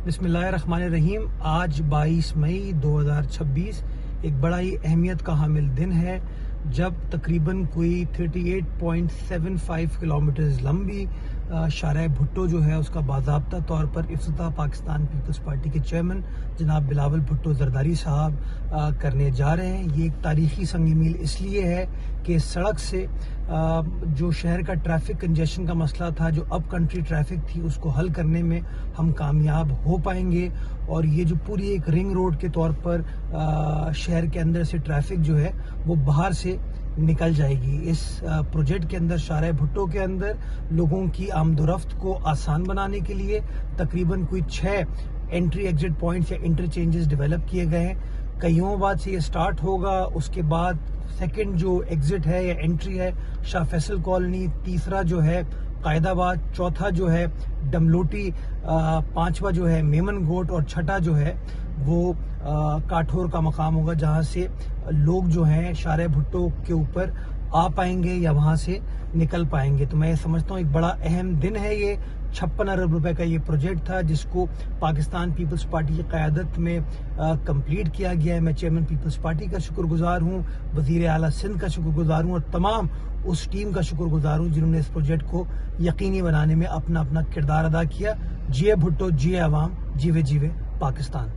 بسم اللہ الرحمن الرحیم۔ آج 22 مئی 2026 ایک بڑا ہی اہمیت کا حامل دن ہے جب تقریباً کوئی 38.75 کلومیٹرز لمبی شارع بھٹو جو ہے اس کا باضابطہ طور پر افتتاح پاکستان پیپلز پارٹی کے چیئرمین جناب بلاول بھٹو زرداری صاحب کرنے جا رہے ہیں۔ یہ ایک تاریخی سنگ میل اس لیے ہے کہ سڑک سے جو شہر کا ٹریفک کنجیشن کا مسئلہ تھا، جو اپ کنٹری ٹریفک تھی، اس کو حل کرنے میں ہم کامیاب ہو پائیں گے، اور یہ جو پوری ایک رنگ روڈ کے طور پر شہر کے اندر سے ٹریفک جو ہے وہ باہر سے نکل جائے گی۔ اس پروجیکٹ کے اندر شارع بھٹو کے اندر لوگوں کی آمد و رفت کو آسان بنانے کے لیے تقریباً کوئی 6 انٹری ایگزٹ پوائنٹس یا انٹرچینجز ڈیولپ کیے گئے ہیں۔ کئیوں بعد سے یہ سٹارٹ ہوگا، اس کے بعد سیکنڈ جو ایگزٹ ہے یا انٹری ہے شاہ فیصل کالونی، تیسرا جو ہے قائد آباد، چوتھا جو ہے ڈملوٹی، پانچواں جو ہے میمن گوٹ، اور چھٹا جو ہے وہ کاٹھور کا مقام ہوگا، جہاں سے لوگ جو ہیں شارع بھٹو کے اوپر آ پائیں گے یا وہاں سے نکل پائیں گے۔ تو میں سمجھتا ہوں ایک بڑا اہم دن ہے یہ۔ 56 ارب روپے کا یہ پروجیکٹ تھا جس کو پاکستان پیپلز پارٹی کی قیادت میں کمپلیٹ کیا گیا ہے۔ میں چیئرمین پیپلز پارٹی کا شکر گزار ہوں، وزیر اعلیٰ سندھ کا شکر گزار ہوں، اور تمام اس ٹیم کا شکر گزار ہوں جنہوں نے اس پروجیکٹ کو یقینی بنانے میں اپنا کردار ادا کیا۔ جیے بھٹو، جیے عوام، جیوے جیوے پاکستان۔